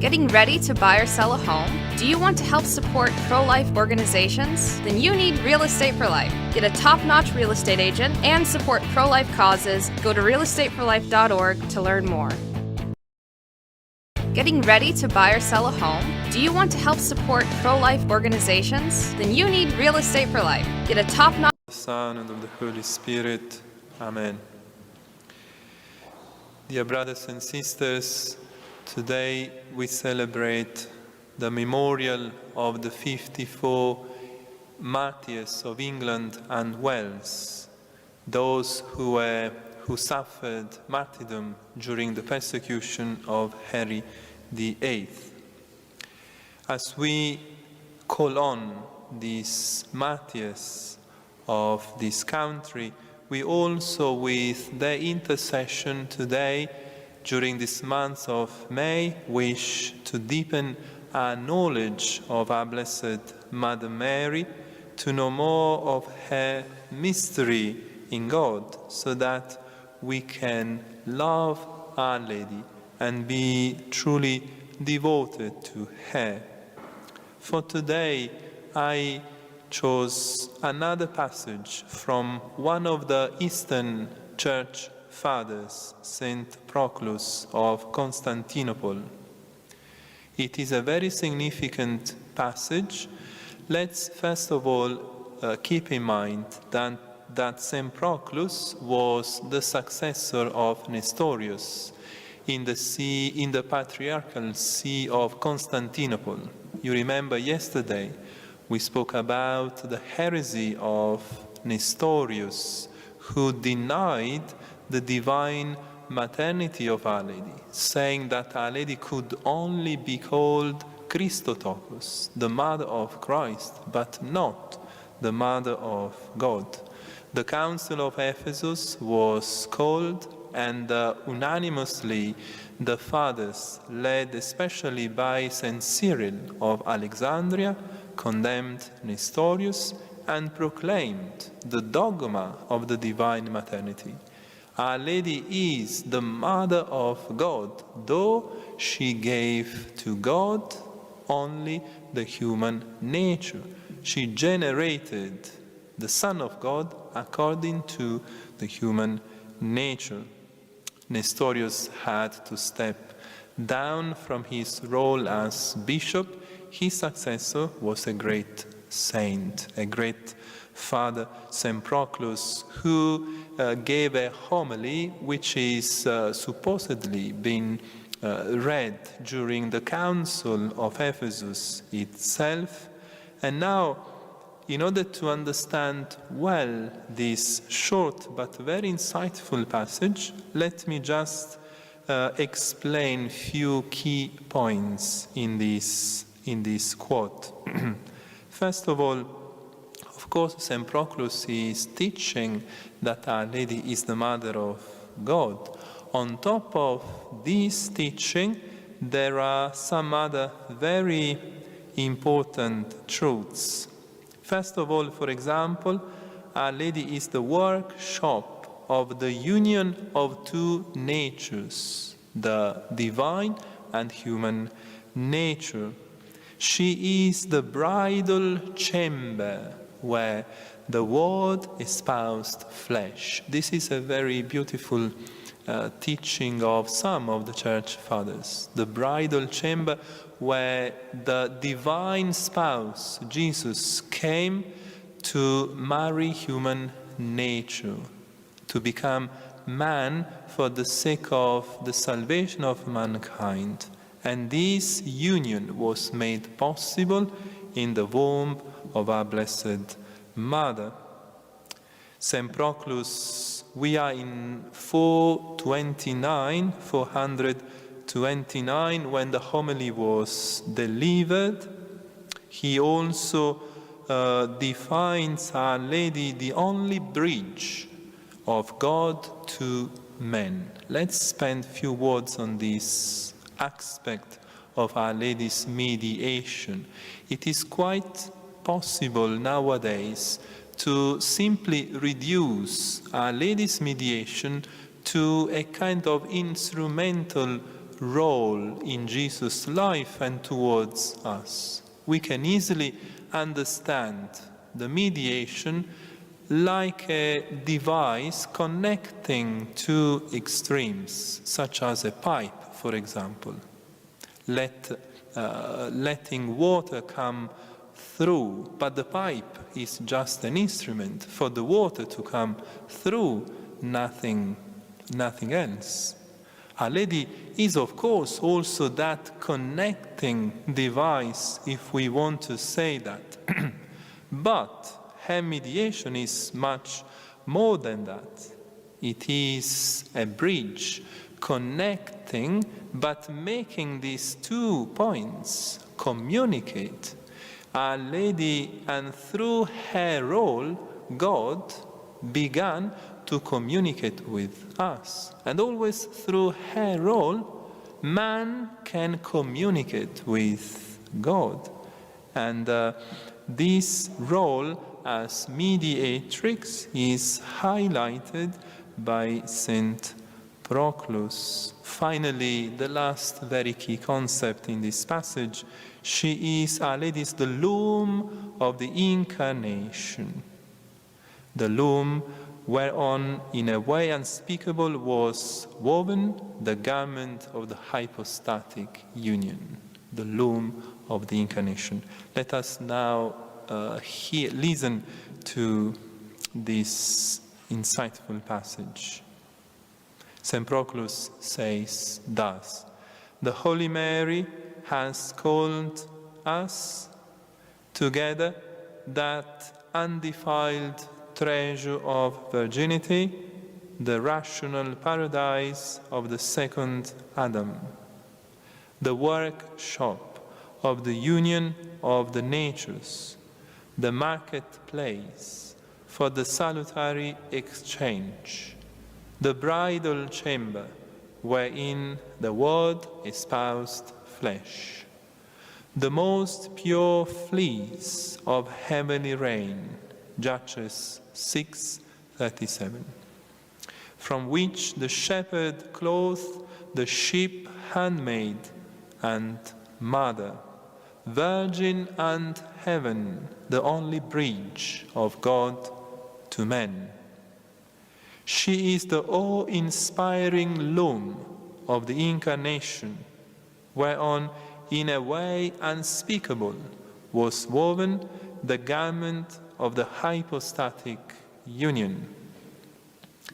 Getting ready to buy or sell a home? Do you want to help support pro-life organizations? Then you need Real Estate for Life. Get a top-notch real estate agent and support pro-life causes. Go to realestateforlife.org to learn more. Getting ready to buy or sell a home? Do you want to help support pro-life organizations? Then you need Real Estate for Life. Get a top-notch... Of the Son and of the Holy Spirit. Amen. Dear brothers and sisters, today we celebrate the memorial of the 54 Martyrs of England and Wales, those who suffered martyrdom during the persecution of Henry VIII. As we call on these martyrs of this country, we also, with their intercession today, during this month of May, wish to deepen our knowledge of our Blessed Mother Mary, to know more of her mystery in God, so that we can love Our Lady and be truly devoted to her. For today, I chose another passage from one of the Eastern Church Fathers, Saint Proclus of Constantinople. It is a very significant passage. Let's first of all keep in mind that Saint Proclus was the successor of Nestorius in the Patriarchal See of Constantinople. You remember yesterday we spoke about the heresy of Nestorius, who denied the divine maternity of Our Lady, saying that Our Lady could only be called Theotokos, the mother of Christ, but not the mother of God. The Council of Ephesus was called, and unanimously the fathers, led especially by Saint Cyril of Alexandria, condemned Nestorius and proclaimed the dogma of the divine maternity. Our Lady is the mother of God, though she gave to God only the human nature. She generated the Son of God according to the human nature. Nestorius had to step down from his role as bishop. His successor was a great saint, a great father, Saint Proclus, who gave a homily which is supposedly been read during the Council of Ephesus itself. And now, in order to understand well this short but very insightful passage, let me just explain few key points in this quote. First of all, of course, St. Proclus is teaching that Our Lady is the Mother of God. On top of this teaching, there are some other very important truths. First of all, for example, Our Lady is the workshop of the union of two natures, the divine and human nature. She is the bridal chamber where the Word espoused flesh. This is a very beautiful teaching of some of the Church Fathers. The bridal chamber where the divine spouse, Jesus, came to marry human nature, to become man for the sake of the salvation of mankind. And this union was made possible in the womb of our Blessed Mother. St. Proclus, we are in 429, when the homily was delivered. He also defines Our Lady the only bridge of God to men. Let's spend a few words on this aspect of Our Lady's mediation. It is quite possible nowadays to simply reduce Our Lady's mediation to a kind of instrumental role in Jesus' life and towards us. We can easily understand the mediation like a device connecting two extremes, such as a pipe, for example. Letting water come through, but the pipe is just an instrument for the water to come through, nothing else. Our Lady is, of course, also that connecting device, if we want to say that. But her mediation is much more than that. It is a bridge connecting, but making these 2 points communicate. Our Lady, and through her role, God began to communicate with us. And always through her role, man can communicate with God. And this role as mediatrix is highlighted by Saint Proclus. Finally, the last very key concept in this passage, Our Lady is the loom of the Incarnation. The loom whereon in a way unspeakable was woven the garment of the hypostatic union, the loom of the Incarnation. Let us now listen to this insightful passage. St. Proclus says thus: the Holy Mary has called us together that undefiled treasure of virginity, the rational paradise of the second Adam, the workshop of the union of the natures, the marketplace for the salutary exchange, the bridal chamber wherein the Word espoused flesh, the most pure fleece of heavenly rain, Judges 6:37, from which the shepherd clothed the sheep handmaid and mother, virgin and heaven, the only bridge of God to men. She is the awe-inspiring loom of the Incarnation, whereon in a way unspeakable was woven the garment of the hypostatic union.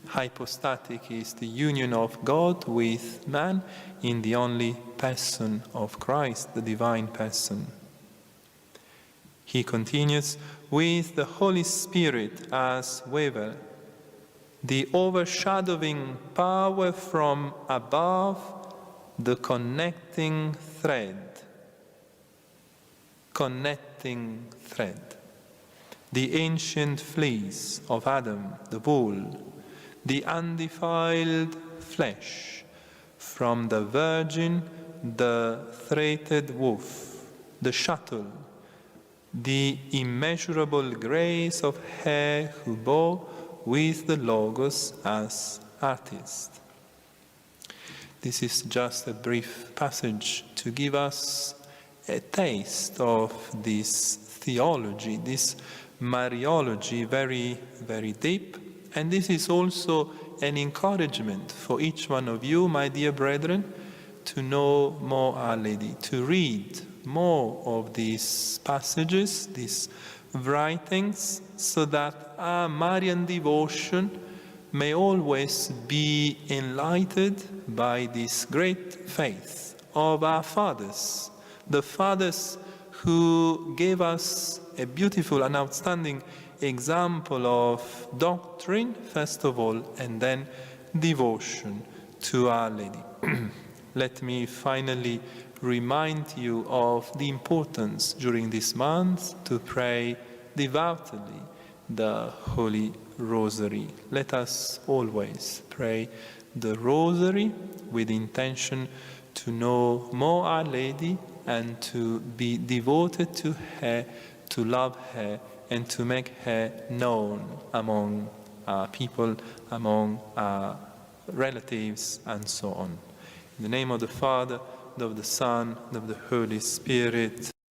Hypostatic is the union of God with man in the only person of Christ, the divine person. He continues, with the Holy Spirit as weaver, the overshadowing power from above, the connecting thread. Connecting thread. The ancient fleece of Adam, the wool, the undefiled flesh, from the virgin, the threaded woof, the shuttle, the immeasurable grace of her who bore with the Logos as artist. This is just a brief passage to give us a taste of this theology, this Mariology, very, very deep. And this is also an encouragement for each one of you, my dear brethren, to know more Our Lady, to read more of these passages, these writings, so that our Marian devotion may always be enlightened by this great faith of our fathers, the fathers who gave us a beautiful and outstanding example of doctrine, first of all, and then devotion to Our Lady. Let me finally remind you of the importance during this month to pray devoutly the Holy Rosary. Let us always pray the Rosary with intention to know more Our Lady and to be devoted to her, to love her, and to make her known among our people, among our relatives, and so on. In the name of the Father, and of the Son, and of the Holy Spirit.